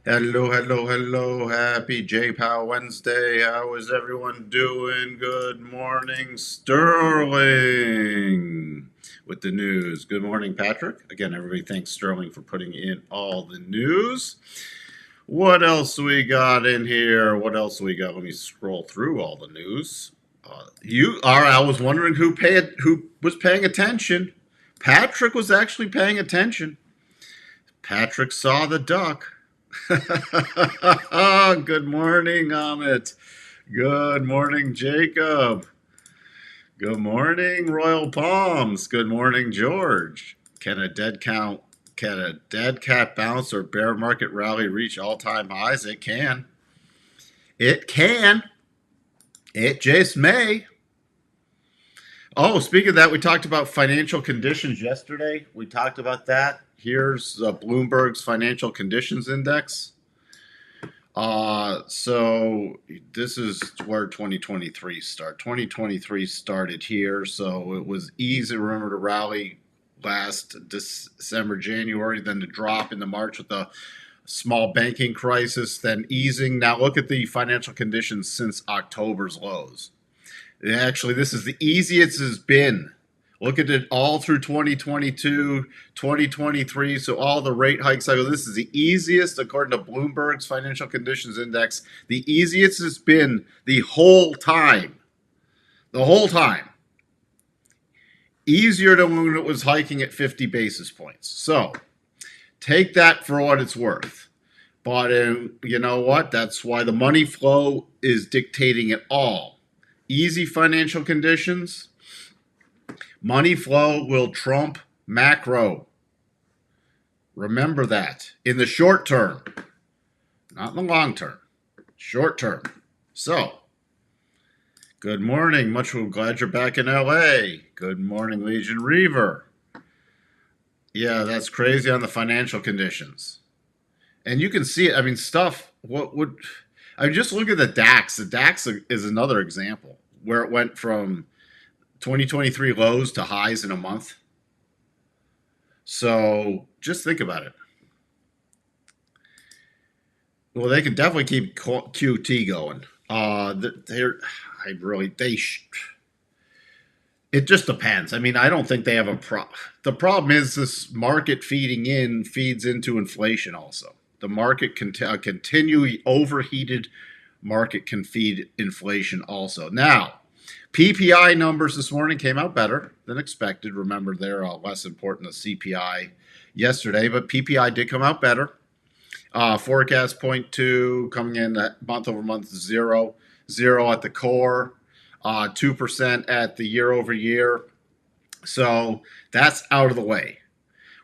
Hello, hello, hello. Happy J Pow Wednesday. How is everyone doing? Good morning, Sterling, with the news. Good morning, Patrick. Again, everybody thanks Sterling for putting in all the news. What else we got in here? What else we got? Let me scroll through all the news. I was wondering who was paying attention. Patrick was actually paying attention. Patrick saw the duck. Good morning, Amit. Good morning, Jacob. Good morning, Royal Palms. Good morning, George. Can a dead cat bounce or bear market rally reach all-time highs? It can. It can. It just may. Oh, speaking of that, we talked about financial conditions yesterday. We talked about that. Here's Bloomberg's Financial Conditions Index. So this is where 2023 started. 2023 started here, so it was easy. Remember to rally last December, January, then to drop into March with the small banking crisis, then easing. Now look at the financial conditions since October's lows. Actually, this is the easiest it's been. Look at it all through 2022, 2023. So all the rate hike cycle. This is the easiest, according to Bloomberg's Financial Conditions Index, the easiest it's been the whole time. The whole time. Easier than when it was hiking at 50 basis points. So take that for what it's worth. But you know what? That's why the money flow is dictating it all. Easy financial conditions. Money flow will trump macro. Remember that in the short term, not in the long term, short term. So, good morning. Much glad you're back in LA. Good morning, Legion Reaver. Yeah, that's crazy on the financial conditions. And you can see it. I mean, just look at the DAX. The DAX is another example where it went from 2023 lows to highs in a month. So just think about it. Well, they can definitely keep QT going. It just depends. I mean, I don't think they have a problem. The problem is this market feeds into inflation also. The market continually overheated market can feed inflation also. Now, PPI numbers this morning came out better than expected. Remember, they're less important than CPI yesterday, but PPI did come out better. Forecast 0.2 coming in at month over month 0 at the core, 2% at the year over year. So that's out of the way.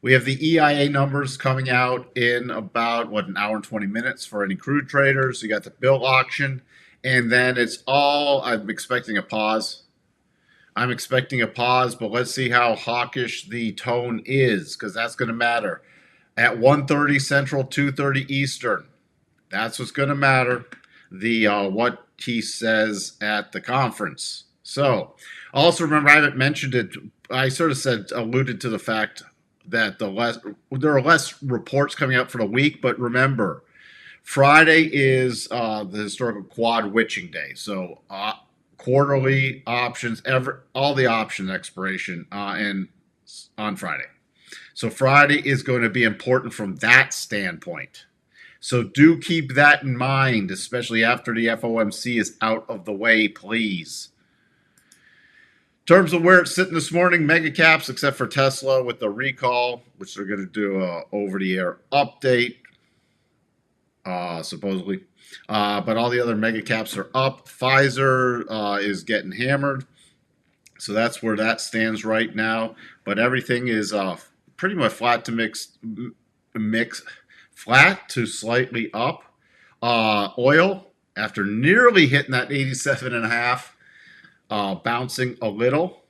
We have the EIA numbers coming out in about, an hour and 20 minutes for any crude traders. You got the bill auction, and then I'm expecting a pause. But let's see how hawkish the tone is, because that's going to matter. At 1:30 Central, 2:30 Eastern, that's what's going to matter. What he says at the conference. So, also remember, I haven't mentioned it. I sort of alluded to the fact that there are less reports coming out for the week, but remember, Friday is the historical quad witching day. So quarterly options, all the option expiration and on Friday. So Friday is going to be important from that standpoint. So do keep that in mind, especially after the FOMC is out of the way, please. In terms of where it's sitting this morning, mega caps, except for Tesla with the recall, which they're going to do a over-the-air update, supposedly. But all the other mega caps are up. Pfizer is getting hammered. So that's where that stands right now. But everything is pretty much flat to slightly up. Oil, after nearly hitting that 87.5, bouncing a little.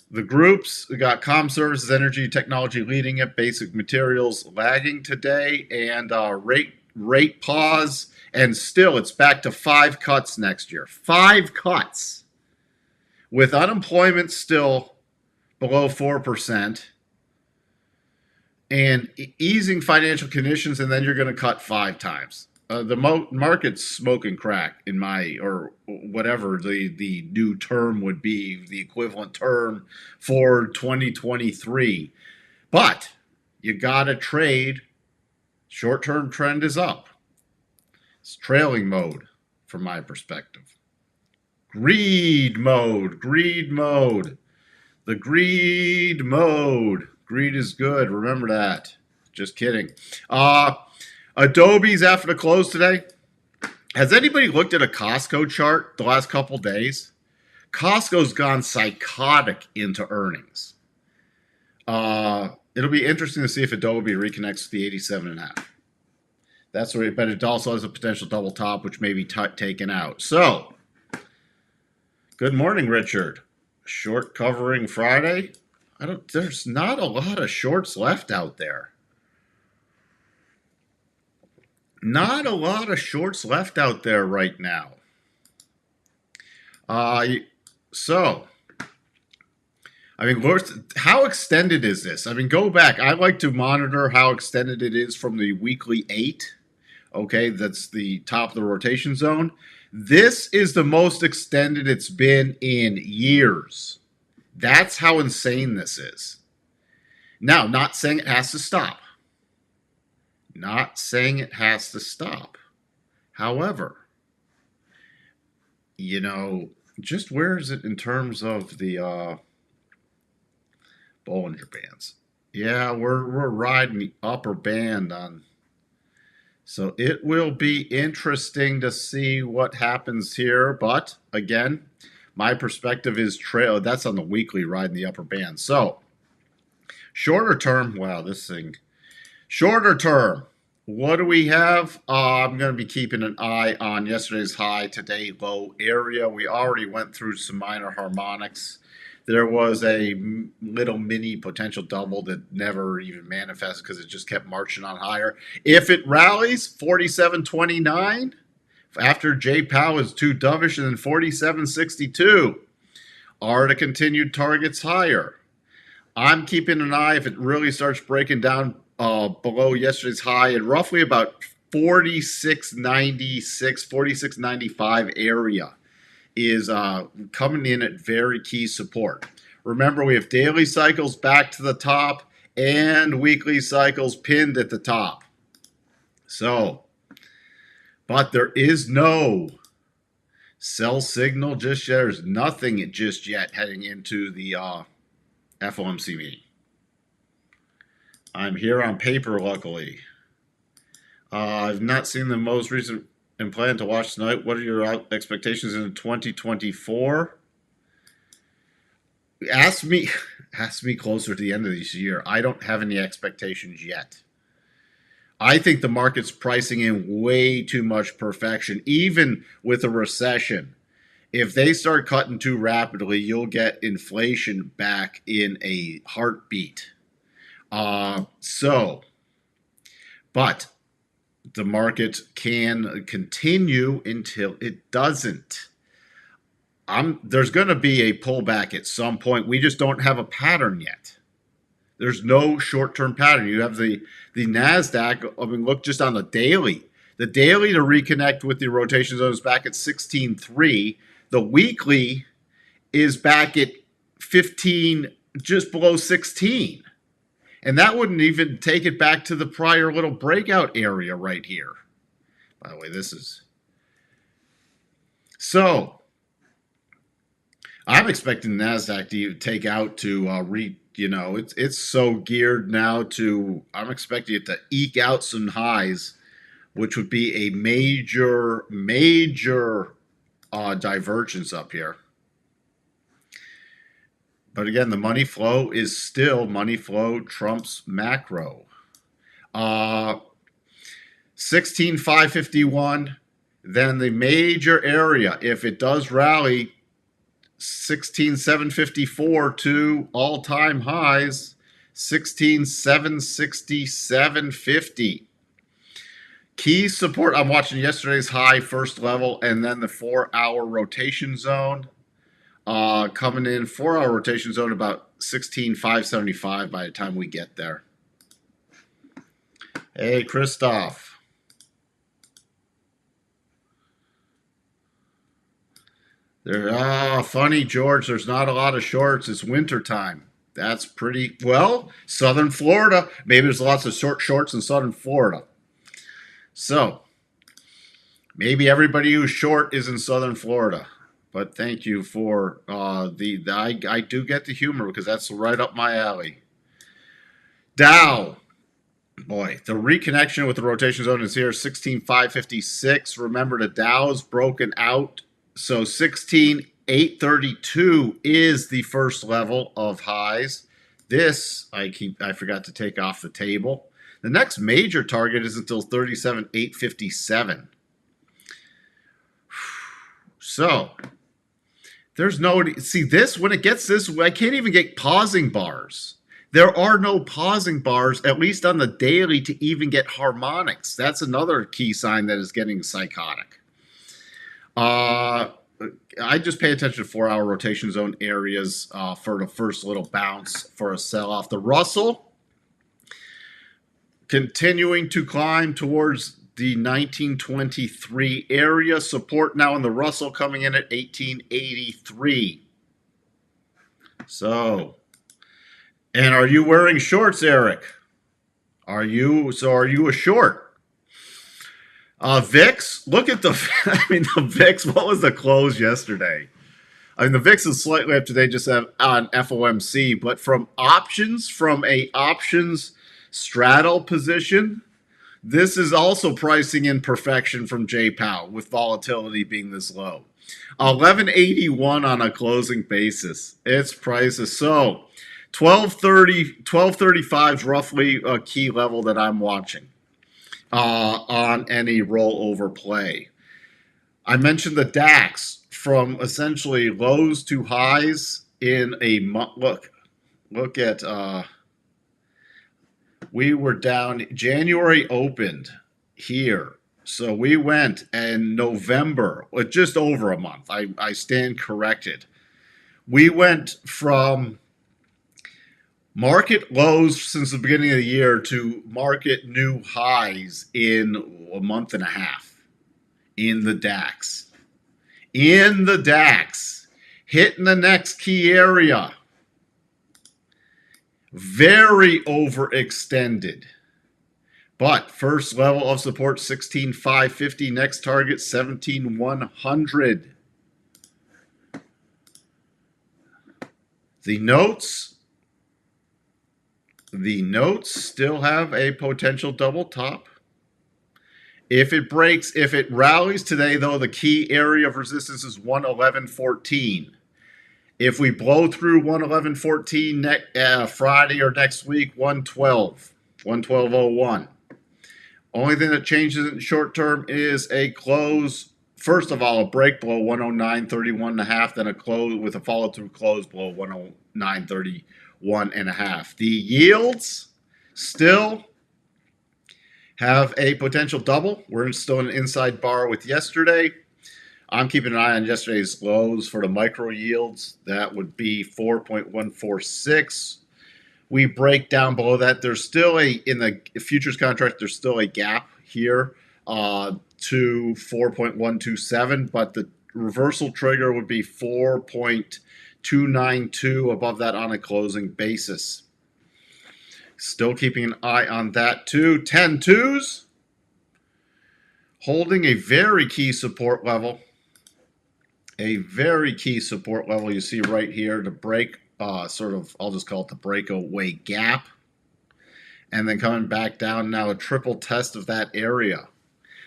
The groups, we got comm services, energy, technology leading it, basic materials lagging today, and rate pause. And still, it's back to 5 cuts next year. 5 cuts. With unemployment still below 4%. and easing financial conditions, and then you're going to cut 5 times. The market's smoking crack in my, or whatever the new term would be, the equivalent term for 2023. But you got to trade. Short-term trend is up. It's trailing mode from my perspective. Greed mode, greed mode. The greed mode. Greed is good. Remember that. Just kidding. Adobe's after the close today. Has anybody looked at a Costco chart the last couple days? Costco's gone psychotic into earnings. It'll be interesting to see if Adobe reconnects to the 87.5. That's where, but it also has a potential double top, which may be taken out. So, good morning, Richard. Short covering Friday. There's not a lot of shorts left out there. Not a lot of shorts left out there right now. So, I mean, how extended is this? I mean, go back. I like to monitor how extended it is from the weekly 8. Okay, that's the top of the rotation zone. This is the most extended it's been in years. That's how insane this is. Now, not saying it has to stop. Not saying it has to stop. However, you know, just where is it in terms of the Bollinger Bands? Yeah, we're riding the upper band on. So it will be interesting to see what happens here. But again, my perspective is trail. That's on the weekly, riding the upper band. So shorter term, wow, this thing. Shorter term, what do we have? I'm going to be keeping an eye on yesterday's high, today low area. We already went through some minor harmonics. There was a little mini potential double that never even manifested because it just kept marching on higher. If it rallies, 47.29 after J Pow is too dovish, and then 47.62 are the continued targets higher. I'm keeping an eye if it really starts breaking down below yesterday's high at roughly about 46.96, 46.95 area is coming in at very key support. Remember, we have daily cycles back to the top and weekly cycles pinned at the top. So, but there is no sell signal just yet. There's nothing just yet heading into the FOMC meeting. I'm here on paper, luckily. I've not seen the most recent and plan to watch tonight. What are your expectations in 2024? Ask me closer to the end of this year. I don't have any expectations yet. I think the market's pricing in way too much perfection, even with a recession. If they start cutting too rapidly, you'll get inflation back in a heartbeat. But the market can continue until it doesn't. There's going to be a pullback at some point. We just don't have a pattern yet. There's no short-term pattern. You have the NASDAQ. I mean, look just on the daily. The daily to reconnect with the rotation zone is back at 16.3. The weekly is back at 15, just below 16. And that wouldn't even take it back to the prior little breakout area right here. By the way, this is... So, I'm expecting NASDAQ to take out to it's so geared now to... I'm expecting it to eke out some highs, which would be a major divergence up here. But again, the money flow is still money flow trumps macro. 16,551. Then the major area, if it does rally, 16,754 to all-time highs, 16,767.50. Key support, I'm watching yesterday's high, first level, and then the 4-hour rotation zone. Coming in 4-hour rotation zone about 16,575 by the time we get there. Hey, Christoph. Funny, George. There's not a lot of shorts. It's winter time. That's pretty well. Southern Florida. Maybe there's lots of shorts in Southern Florida. So maybe everybody who's short is in Southern Florida. But thank you for I do get the humor because that's right up my alley. Dow. Boy, the reconnection with the rotation zone is here, 16,556. Remember, the Dow's broken out. So 16,832 is the first level of highs. This, I forgot to take off the table. The next major target is until 37,857. So there's no, see this, when it gets this, I can't even get pausing bars. There are no pausing bars, at least on the daily, to even get harmonics. That's another key sign that is getting psychotic. I just pay attention to 4-hour rotation zone areas for the first little bounce for a sell-off. The Russell continuing to climb towards the 1923 area. Support now in the Russell coming in at 1883. So... And are you wearing shorts, Eric? Are you a short? VIX, look at the the VIX, what was the close yesterday? The VIX is slightly up today just on FOMC, but from a options straddle position, this is also pricing in perfection from J Pow with volatility being this low. 1181 on a closing basis. Its prices. So 1235 is roughly a key level that I'm watching on any rollover play. I mentioned the DAX from essentially lows to highs in a month. Look at we were down. January opened here. So we went in November, just over a month. I stand corrected. We went from market lows since the beginning of the year to market new highs in a month and a half in the DAX. In the DAX, hitting the next key area. Very overextended. But first level of support, 16,550. Next target, 17,100. The notes still have a potential double top. If it rallies today, though, the key area of resistance is 111.14. If we blow through 111.14 Friday or next week, 112.01. Only thing that changes in short term is a close. First of all, a break below 109.31.5, then a close with a follow-through close below 109.31.5. The yields still have a potential double. We're still in an inside bar with yesterday. I'm keeping an eye on yesterday's lows for the micro yields. That would be 4.146. We break down below that. There's still in the futures contract, there's still a gap here to 4.127, but the reversal trigger would be 4.292 above that on a closing basis. Still keeping an eye on that too. 10-2s holding a very key support level. A very key support level you see right here to break I'll just call it the breakaway gap. And then coming back down now, a triple test of that area.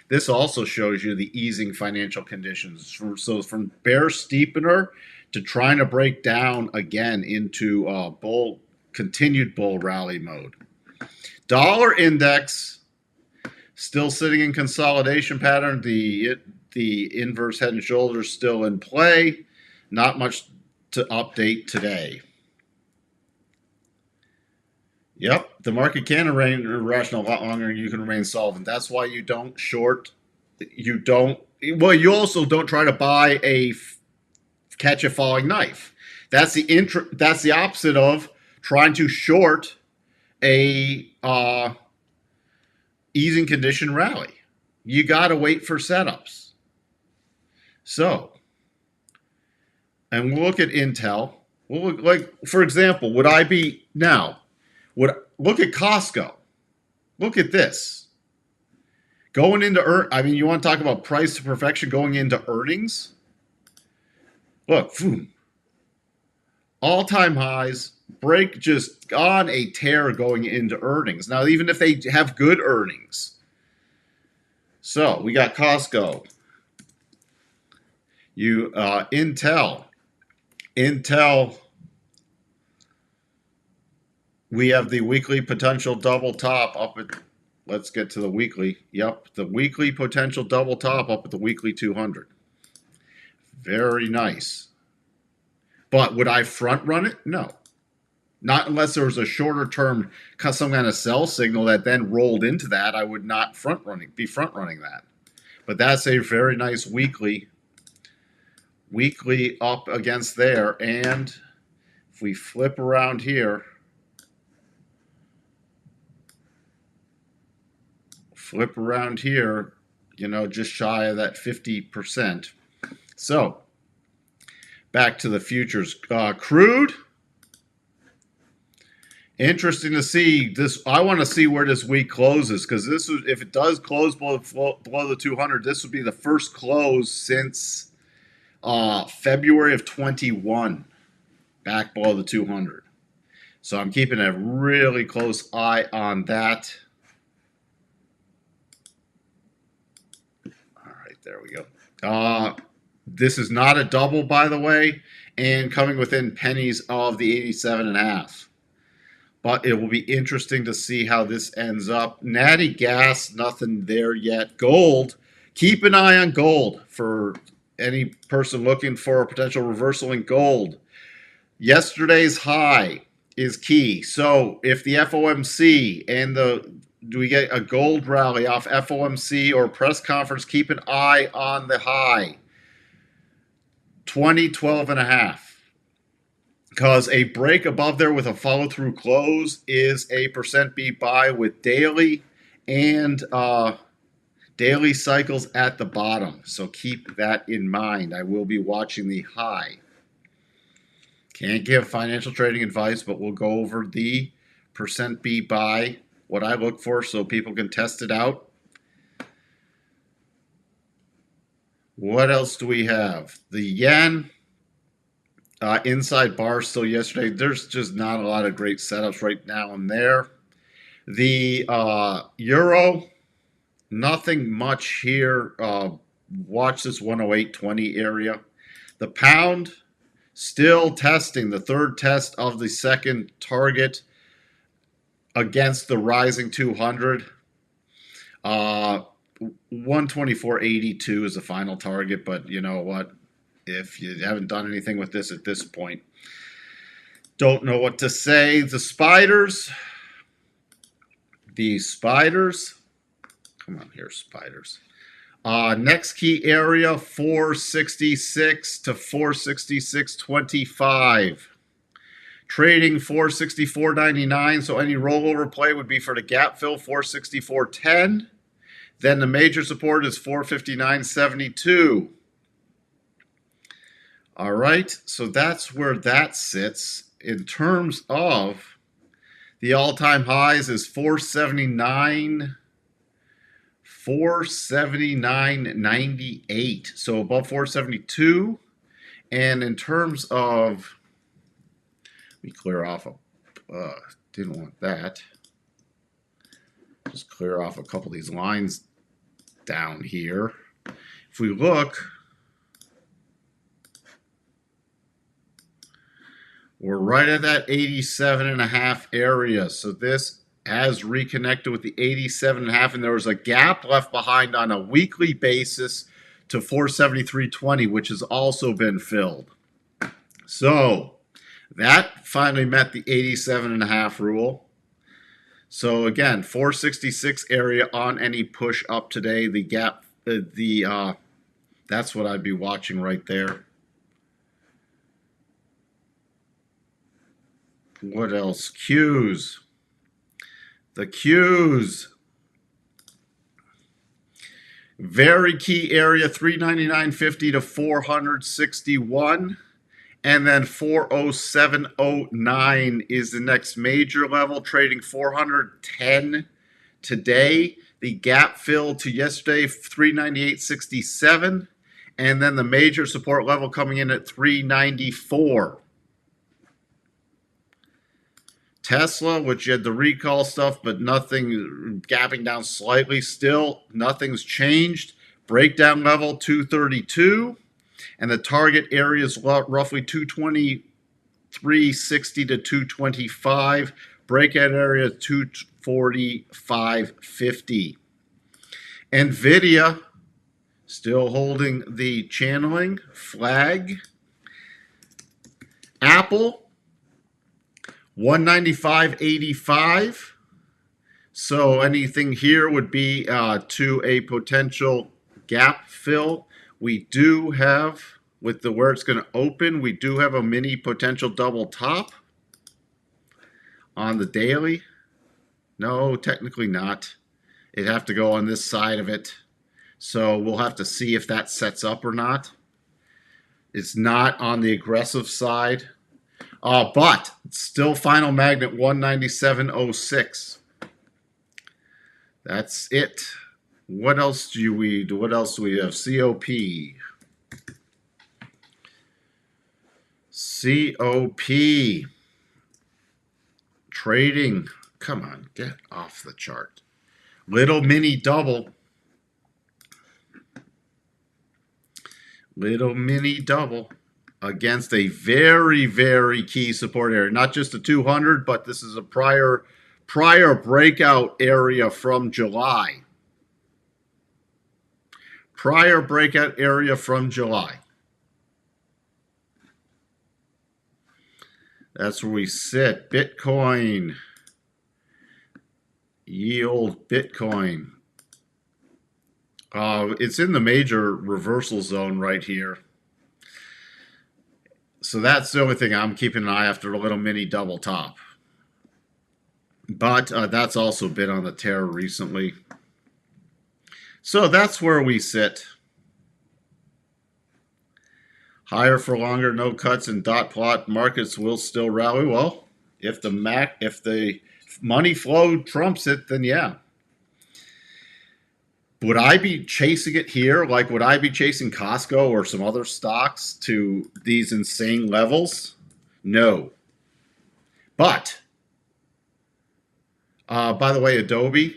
This also shows you the easing financial conditions. So from bear steepener to trying to break down again into continued bull rally mode. Dollar index still sitting in consolidation pattern. The inverse head and shoulders still in play. Not much to update today. Yep, the market can remain irrational a lot longer and you can remain solvent. That's why you don't short. You also don't try to buy catch a falling knife. That's the opposite of trying to short a easing condition rally. You got to wait for setups. So, and we'll look at Intel. We'll look, like, for example, would I be now? Look at Costco. Look at this. Going into I mean, you want to talk about price to perfection going into earnings? Look, boom. All-time highs, break just on a tear going into earnings. Now, even if they have good earnings. So, we got Costco. Intel. We have the weekly potential double top up at, let's get to the weekly. Yep, the weekly potential double top up at the weekly 200. Very nice. But would I front run it? No. Not unless there was a shorter term, some kind of sell signal that then rolled into that. I would not be front running that. But that's a very nice weekly up against there. And if we flip around here, you know, just shy of that 50%. So back to the futures. Crude. Interesting to see this. I want to see where this week closes, because this would, if it does close below the 200, this would be the first close since February of 21, back below the 200. So I'm keeping a really close eye on that. All right, there we go. This is not a double, by the way, and coming within pennies of the 87.5. But it will be interesting to see how this ends up. Natty gas, nothing there yet. Gold, keep an eye on gold for any person looking for a potential reversal in gold. Yesterday's high is key. So if the FOMC and do we get a gold rally off FOMC or press conference, keep an eye on the high. 2012.5. Because a break above there with a follow-through close is a percent beat buy with daily and daily cycles at the bottom. So keep that in mind. I will be watching the high. Can't give financial trading advice, but we'll go over the percent beat buy, what I look for, so people can test it out. What else do we have? The yen. Inside bar still yesterday. There's just not a lot of great setups right now and there. The euro, nothing much here. Watch this 108.20 area. The pound, still testing the third test of the second target against the rising 200. 124.82 is the final target, but you know what? If you haven't done anything with this at this point, don't know what to say. The spiders. Come on here, spiders. Next key area, 466 to 466.25. Trading 464.99, so any rollover play would be for the gap fill, 464.10. Then the major support is 459.72. All right, so that's where that sits. In terms of the all-time highs is 479.98, so above 472. And in terms of, let me clear off didn't want that. Just clear off a couple of these lines down here. If we look, we're right at that 87.5 area. So this has reconnected with the 87.5, and there was a gap left behind on a weekly basis to 473.20, which has also been filled. So that finally met the 87.5 rule. So again, 466 area on any push up today. The gap, that's what I'd be watching right there. What else? Qs. The Qs. Very key area, 399.50 to 461. And then 407.09 is the next major level, trading 410 today. The gap fill to yesterday, 398.67. And then the major support level coming in at 394. Tesla, which you had the recall stuff, but nothing, gapping down slightly still. Nothing's changed. Breakdown level 232. And the target area is roughly 223.60 to 225. Breakout area 245.50. NVIDIA still holding the channeling flag. Apple 195.85. So anything here would be to a potential gap fill. We do have, with the where it's going to open, we do have a mini potential double top on the daily. No, technically not. It'd have to go on this side of it. So we'll have to see if that sets up or not. It's not on the aggressive side. But still final magnet 197.06. That's it. What else do we do? What else do we have? COP. COP. Trading. Come on, get off the chart. Little mini double. Little mini double against a very, very key support area. Not just a 200, but this is a prior breakout area from July. Prior breakout area from July. That's where we sit. Bitcoin. Yield Bitcoin. It's in the major reversal zone right here. So that's the only thing I'm keeping an eye after, a little mini double top. But that's also been on the tear recently. So that's where we sit. Higher for longer, no cuts, and dot plot markets will still rally. Well, if the money flow trumps it, then yeah. Would I be chasing it here? Like, would I be chasing Costco or some other stocks to these insane levels? No. But, by the way, Adobe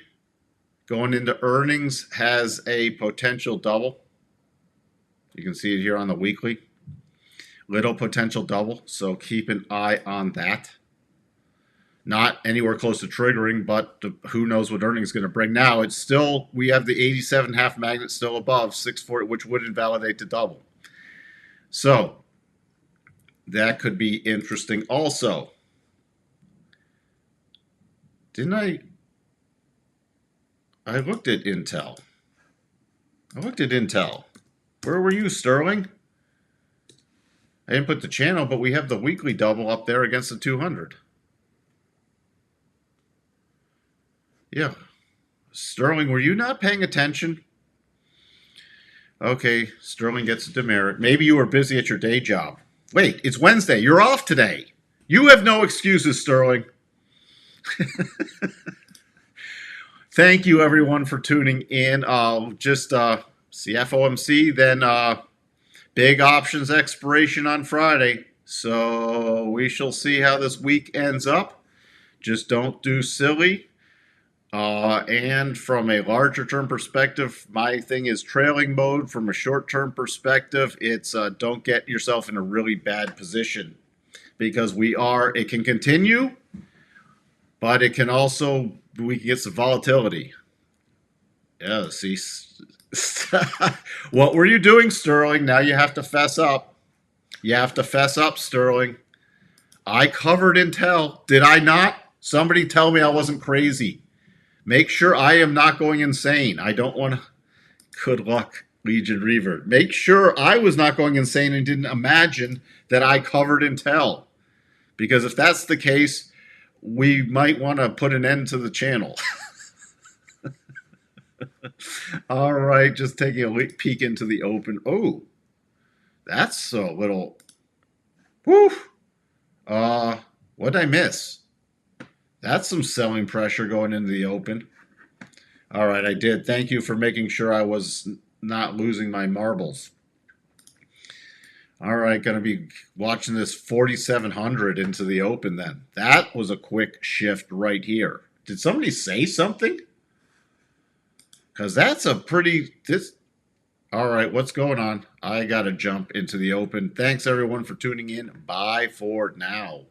going into earnings has a potential double. You can see it here on the weekly. Little potential double, so keep an eye on that. Not anywhere close to triggering, but who knows what earnings is going to bring. Now, it's still, we have the 87.5 magnet still above 640, which would invalidate the double. So, that could be interesting also. Didn't I looked at Intel. Where were you, Sterling? I didn't put the channel, but we have the weekly double up there against the 200. Yeah. Sterling, were you not paying attention? Okay, Sterling gets a demerit. Maybe you were busy at your day job. Wait, it's Wednesday. You're off today. You have no excuses, Sterling. Thank you, everyone, for tuning in. Just see FOMC, then big options expiration on Friday. So we shall see how this week ends up. Just don't do silly. And from a larger term perspective, my thing is trailing mode. From a short term perspective, it's don't get yourself in a really bad position, because it can continue, but it can also, we can get some volatility. Yeah, see, what were you doing, Sterling? Now you have to fess up. You have to fess up, Sterling. I covered Intel. Did I not? Somebody tell me I wasn't crazy. Make sure I am not going insane. I don't want to. Good luck, Legion Reaver. Make sure I was not going insane and didn't imagine that I covered Intel. Because if that's the case, we might want to put an end to the channel. All right, just taking a peek into the open. Oh, that's a little. Whew. What did I miss? That's some selling pressure going into the open. All right, I did. Thank you for making sure I was not losing my marbles. All right, going to be watching this 4,700 into the open then. That was a quick shift right here. Did somebody say something? Because that's a pretty... All right, what's going on? I got to jump into the open. Thanks, everyone, for tuning in. Bye for now.